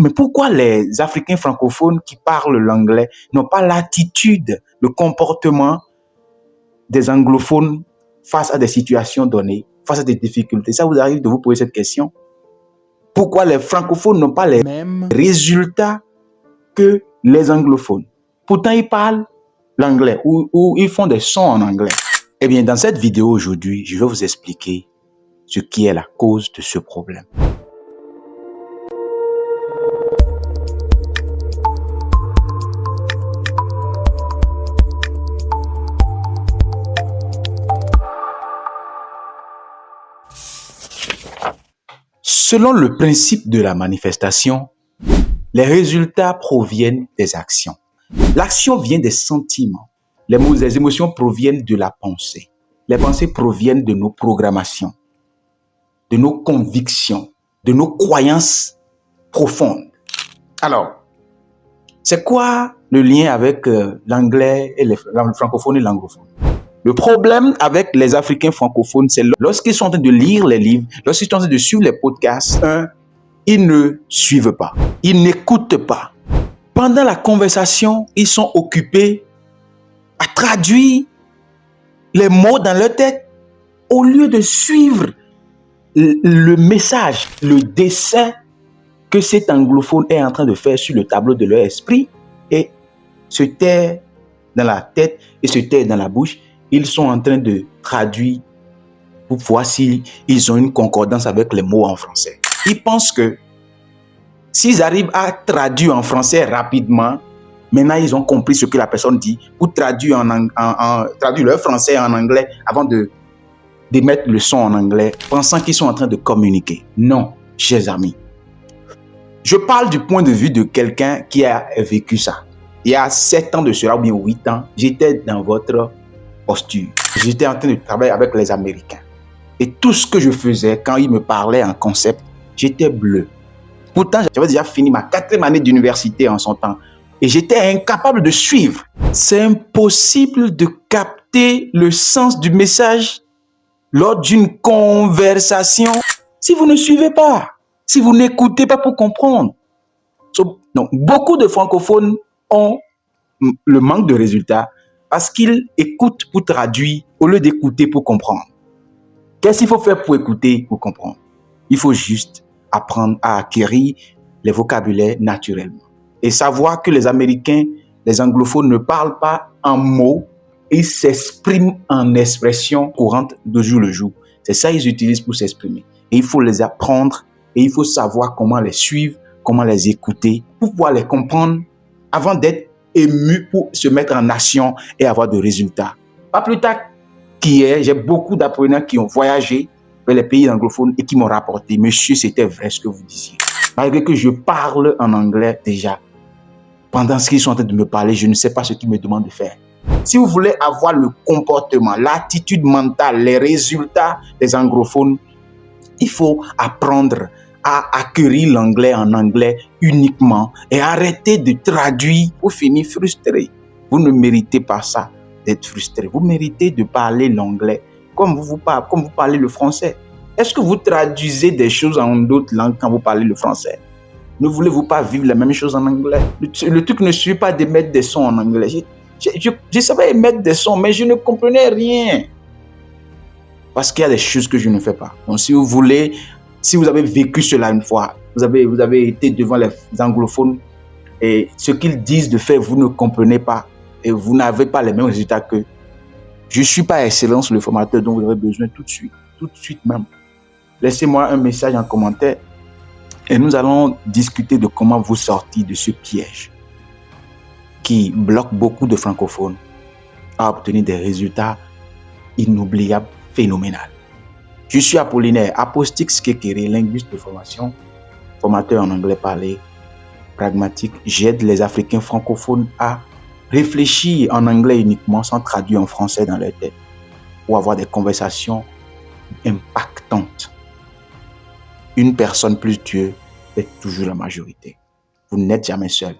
Mais pourquoi les Africains francophones qui parlent l'anglais n'ont pas l'attitude, le comportement des anglophones face à des situations données, face à des difficultés? Ça vous arrive de vous poser cette question? Pourquoi les francophones n'ont pas les mêmes résultats que les anglophones? Pourtant, ils parlent l'anglais ou ils font des sons en anglais. Eh bien, dans cette vidéo aujourd'hui, je vais vous expliquer ce qui est la cause de ce problème. Selon le principe de la manifestation, les résultats proviennent des actions. L'action vient des sentiments. Les émotions proviennent de la pensée. Les pensées proviennent de nos programmations, de nos convictions, de nos croyances profondes. Alors, c'est quoi le lien avec l'anglais et le francophone et l'anglophone? Le problème avec les Africains francophones, c'est lorsqu'ils sont en train de lire les livres, lorsqu'ils sont en train de suivre les podcasts, ils ne suivent pas, ils n'écoutent pas. Pendant la conversation, ils sont occupés à traduire les mots dans leur tête au lieu de suivre le message, le dessin que cet anglophone est en train de faire sur le tableau de leur esprit et se taire dans la tête et se taire dans la bouche. Ils sont en train de traduire pour voir s'ils ont une concordance avec les mots en français. Ils pensent que s'ils arrivent à traduire en français rapidement, maintenant ils ont compris ce que la personne dit pour traduire, traduire leur français en anglais avant d'émettre le son en anglais, pensant qu'ils sont en train de communiquer. Non, chers amis. Je parle du point de vue de quelqu'un qui a vécu ça. Il y a 7 ans de cela, ou bien 8 ans, j'étais dans votre posture. J'étais en train de travailler avec les Américains. Et tout ce que je faisais, quand ils me parlaient en concept, j'étais bleu. Pourtant, j'avais déjà fini ma 4e année d'université en son temps. Et j'étais incapable de suivre. C'est impossible de capter le sens du message lors d'une conversation si vous ne suivez pas, si vous n'écoutez pas pour comprendre. Donc, beaucoup de francophones ont le manque de résultats parce qu'ils écoutent pour traduire au lieu d'écouter pour comprendre. Qu'est-ce qu'il faut faire pour écouter, pour comprendre? Il faut juste apprendre à acquérir les vocabulaires naturellement. Et savoir que les Américains, les anglophones ne parlent pas en mots, ils s'expriment en expressions courantes de jour le jour. C'est ça qu'ils utilisent pour s'exprimer. Et il faut les apprendre et il faut savoir comment les suivre, comment les écouter, pour pouvoir les comprendre avant d'être ému pour se mettre en action et avoir de résultats. Pas plus tard qu'hier, j'ai beaucoup d'apprenants qui ont voyagé vers les pays anglophones et qui m'ont rapporté: monsieur, c'était vrai ce que vous disiez. Malgré que je parle en anglais déjà, pendant ce qu'ils sont en train de me parler, je ne sais pas ce qu'ils me demandent de faire. Si vous voulez avoir le comportement, l'attitude mentale, les résultats des anglophones, il faut apprendre à acquérir l'anglais en anglais uniquement et arrêter de traduire pour finir frustré. Vous ne méritez pas ça, d'être frustré. Vous méritez de parler l'anglais comme vous parlez le français. Est-ce que vous traduisez des choses en d'autres langues quand vous parlez le français? Ne voulez-vous pas vivre la même chose en anglais? Le truc ne suffit pas de mettre des sons en anglais. Je savais mettre des sons, mais je ne comprenais rien. Parce qu'il y a des choses que je ne fais pas. Donc, si vous avez vécu cela une fois, vous avez été devant les anglophones et ce qu'ils disent de faire, vous ne comprenez pas et vous n'avez pas les mêmes résultats que je ne suis pas Excellence, le formateur dont vous avez besoin tout de suite même. Laissez-moi un message en commentaire et nous allons discuter de comment vous sortir de ce piège qui bloque beaucoup de francophones à obtenir des résultats inoubliables, phénoménaux. Je suis Apollinaire, Apostix Kekere, linguiste de formation, formateur en anglais parlé, pragmatique. J'aide les Africains francophones à réfléchir en anglais uniquement sans traduire en français dans leur tête pour avoir des conversations impactantes. Une personne plus Dieu est toujours la majorité. Vous n'êtes jamais seul.